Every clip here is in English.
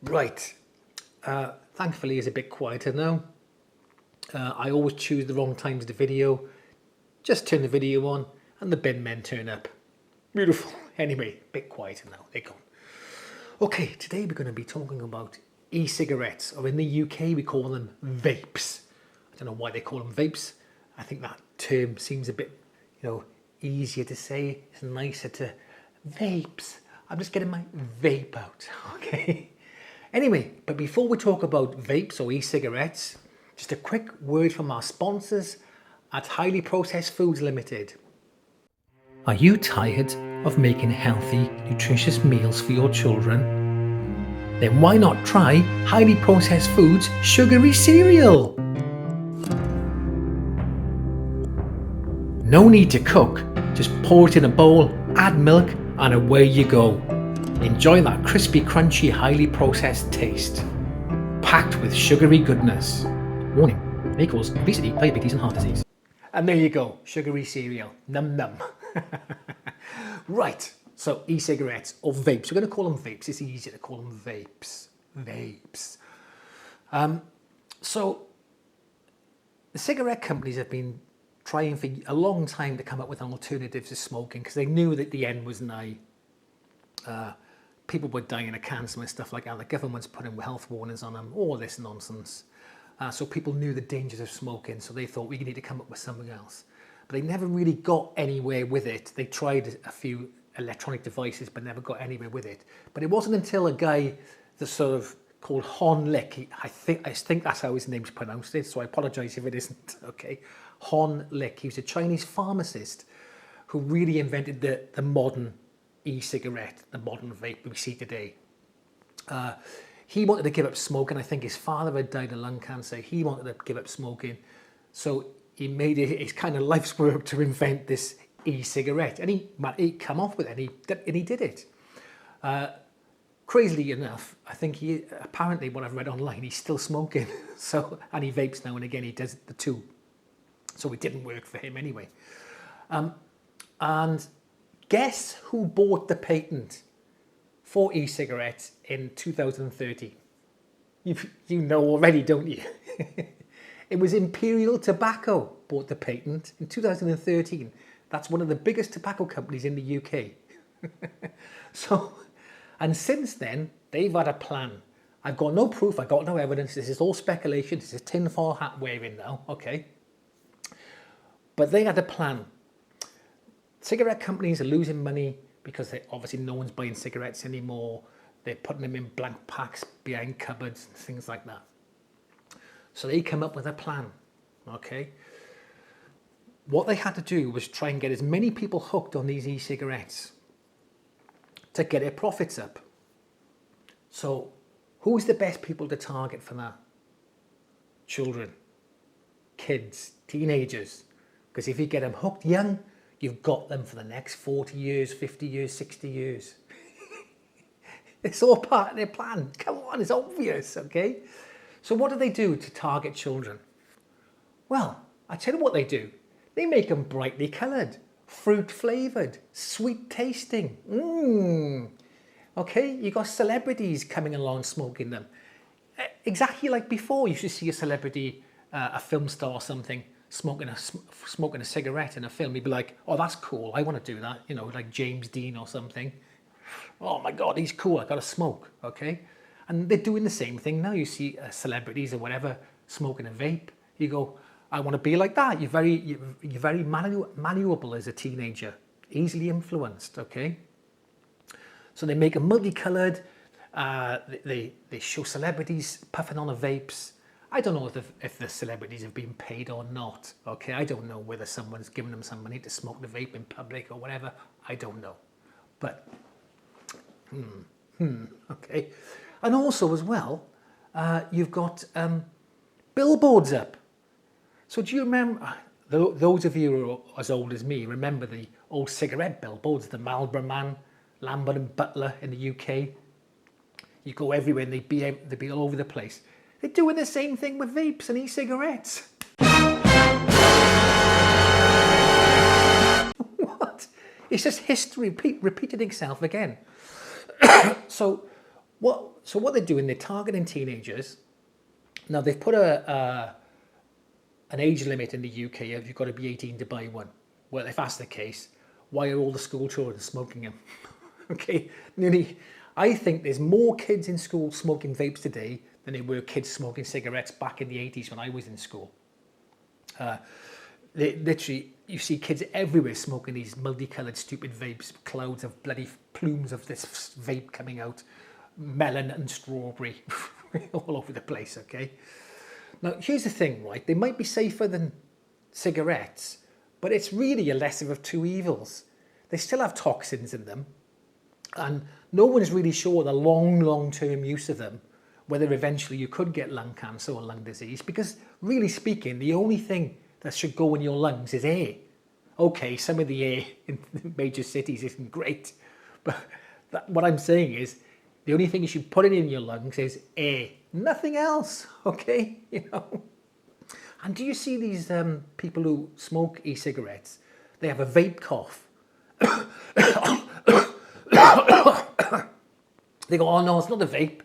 Right, thankfully it's a bit quieter now. I always choose the wrong times of the video. Just turn the video on and the bin men turn up. Beautiful. Anyway, a bit quieter now, they're gone. Okay, today we're going to be talking about e-cigarettes, or in the UK we call them vapes. I don't know why they call them vapes. I think that term seems a bit, easier to say. It's nicer to vapes. I'm just getting my vape out, okay? Anyway, but before we talk about vapes or e-cigarettes, just a quick word from our sponsors at Highly Processed Foods Limited. Are you tired of making healthy, nutritious meals for your children? Then why not try Highly Processed Foods Sugary Cereal? No need to cook, just pour it in a bowl, add milk, and away you go. Enjoy that crispy, crunchy, highly processed taste. Packed with sugary goodness. Warning, may cause obesity, diabetes and heart disease. And there you go, sugary cereal, num num. Right, so e-cigarettes or vapes. We're going to call them vapes, it's easier to call them vapes. Vapes. So the cigarette companies have been trying for a long time to come up with an alternative to smoking because they knew that the end was nigh. People were dying of cancer and stuff like that. The government's putting health warnings on them, all this nonsense. So people knew the dangers of smoking, so they thought we need to come up with something else. But they never really got anywhere with it. They tried a few electronic devices, but never got anywhere with it. But it wasn't until a guy that sort of called Hon Lick, I think that's how his name's pronounced it, so I apologise if it isn't, okay? Hon Lick, he was a Chinese pharmacist who really invented the modern e-cigarette, the modern vape we see today. He wanted to give up smoking. I think his father had died of lung cancer. He wanted to give up smoking. So he made it his kind of life's work to invent this e-cigarette. And he come off with it and he did it. Crazily enough, I think apparently what I've read online, he's still smoking. And he vapes now and again, he does the two. So it didn't work for him anyway. And guess who bought the patent for e-cigarettes in 2030? You know already, don't you? It was Imperial Tobacco bought the patent in 2013. That's one of the biggest tobacco companies in the UK. And since then, they've had a plan. I've got no proof, I've got no evidence. This is all speculation. This is tinfoil hat wearing now, okay? But they had a plan. Cigarette companies are losing money because obviously no one's buying cigarettes anymore. They're putting them in blank packs behind cupboards and things like that. So they come up with a plan, okay? What they had to do was try and get as many people hooked on these e-cigarettes to get their profits up. So who's the best people to target for that? Children, kids, teenagers. Because if you get them hooked young, you've got them for the next 40 years, 50 years, 60 years. It's all part of their plan. Come on, it's obvious, okay? So what do they do to target children? Well, I tell you what they do. They make them brightly coloured, fruit flavoured, sweet tasting. Okay, you got celebrities coming along smoking them. Exactly like before, you should see a celebrity, a film star or something, smoking a cigarette in a film. You'd be like, oh, that's cool, I want to do that. Like James Dean or something. Oh my God, he's cool, I got to smoke, okay? And they're doing the same thing now. You see celebrities or whatever smoking a vape. You go, I want to be like that. You're very malleable as a teenager, easily influenced, okay? So they make them multicolored. They show celebrities puffing on the vapes. I don't know if the celebrities have been paid or not, okay? I don't know whether someone's given them some money to smoke the vape in public or whatever. I don't know. But, okay. And also as well, you've got billboards up. So do you remember, those of you who are as old as me, remember the old cigarette billboards, the Marlboro Man, Lambert and Butler in the UK? You go everywhere and they'd be all over the place. They're doing the same thing with vapes and e-cigarettes. What? It's just history repeating itself again. So what they're doing, they're targeting teenagers. Now they've put an age limit in the UK of you've got to be 18 to buy one. Well, if that's the case, why are all the school children smoking them? Okay, I think there's more kids in school smoking vapes today than there were kids smoking cigarettes back in the 80s when I was in school. Literally, you see kids everywhere smoking these multicoloured stupid vapes, clouds of bloody plumes of this vape coming out, melon and strawberry all over the place, okay? Now, here's the thing, right? They might be safer than cigarettes, but it's really a lesser of two evils. They still have toxins in them, and no one's really sure the long-term use of them, whether eventually you could get lung cancer or lung disease, because really speaking, the only thing that should go in your lungs is air. Okay, some of the air in the major cities isn't great, but what I'm saying is the only thing you should put in your lungs is air, nothing else, okay? And do you see these people who smoke e-cigarettes? They have a vape cough. They go, oh no, it's not a vape.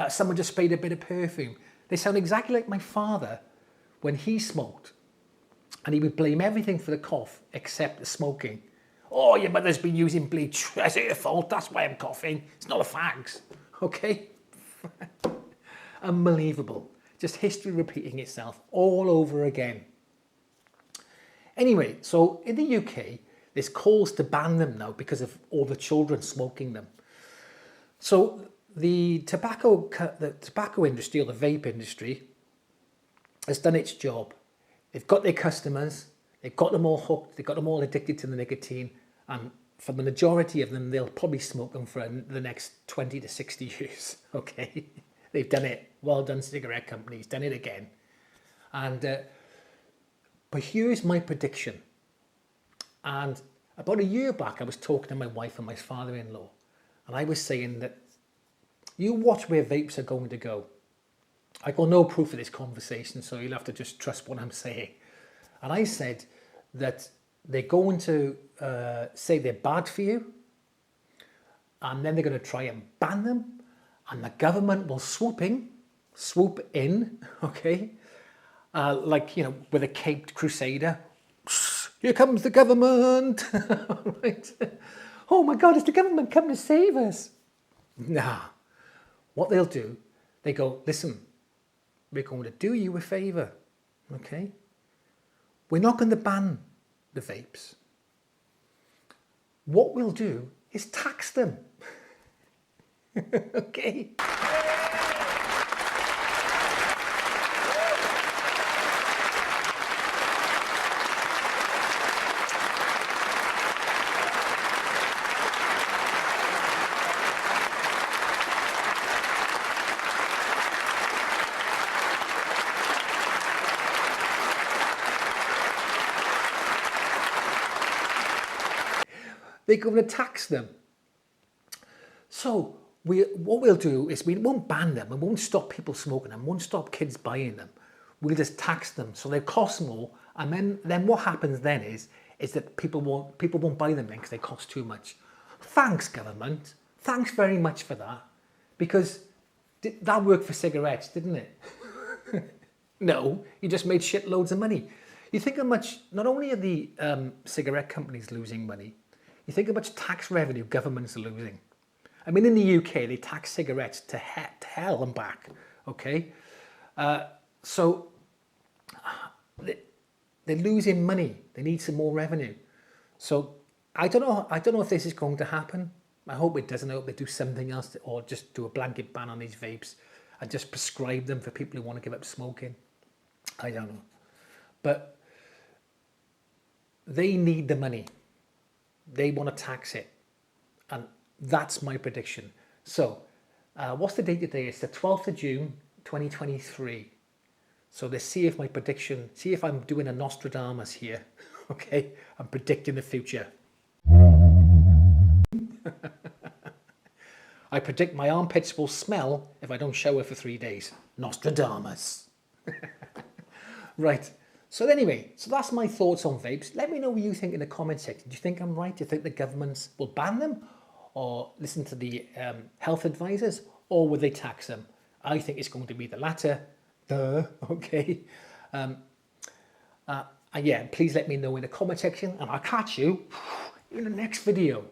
Someone just sprayed a bit of perfume. They sound exactly like my father when he smoked. And he would blame everything for the cough except the smoking. Oh, your mother's been using bleach. That's your fault. That's why I'm coughing. It's not a fags. Okay? Unbelievable. Just history repeating itself all over again. Anyway, so in the UK, there's calls to ban them now because of all the children smoking them. So the tobacco industry, or the vape industry, has done its job. They've got their customers, they've got them all hooked, they've got them all addicted to the nicotine, and for the majority of them, they'll probably smoke them for the next 20 to 60 years, okay? They've done it. Well done, cigarette companies, done it again. And but here's my prediction. And about a year back, I was talking to my wife and my father-in-law, and I was saying that you watch where vapes are going to go. I got no proof of this conversation, so you'll have to just trust what I'm saying. And I said that they're going to say they're bad for you, and then they're going to try and ban them, and the government will swoop in, okay? Like, with a caped crusader. Here comes the government. Right? Oh my God, it's the government coming to save us. Nah. What they'll do, they go, listen, we're going to do you a favour, okay? We're not going to ban the vapes. What we'll do is tax them. Okay? They're going to tax them. So what we'll do is we won't ban them, we won't stop people smoking them, won't stop kids buying them. We'll just tax them so they cost more, and then what happens then is that people won't buy them then because they cost too much. Thanks, government. Thanks very much for that, because that worked for cigarettes, didn't it? No, you just made shitloads of money. You think how much, not only are the cigarette companies losing money, you think how much tax revenue governments are losing. I mean, in the UK, they tax cigarettes to hell and back, okay? So they're losing money. They need some more revenue. So I don't know if this is going to happen. I hope it doesn't. I hope they do something else, or just do a blanket ban on these vapes and just prescribe them for people who want to give up smoking. I don't know. But they need the money. They want to tax it. And that's my prediction. So what's the date today? It's the 12th of June, 2023. So let's see if see if I'm doing a Nostradamus here. Okay, I'm predicting the future. I predict my armpits will smell if I don't shower for 3 days. Nostradamus. Right, So anyway, so that's my thoughts on vapes. Let me know what you think in the comment section. Do you think I'm right? Do you think the governments will ban them, or listen to the health advisors, or will they tax them? I think it's going to be the latter. Duh. Okay. And yeah, please let me know in the comment section, and I'll catch you in the next video.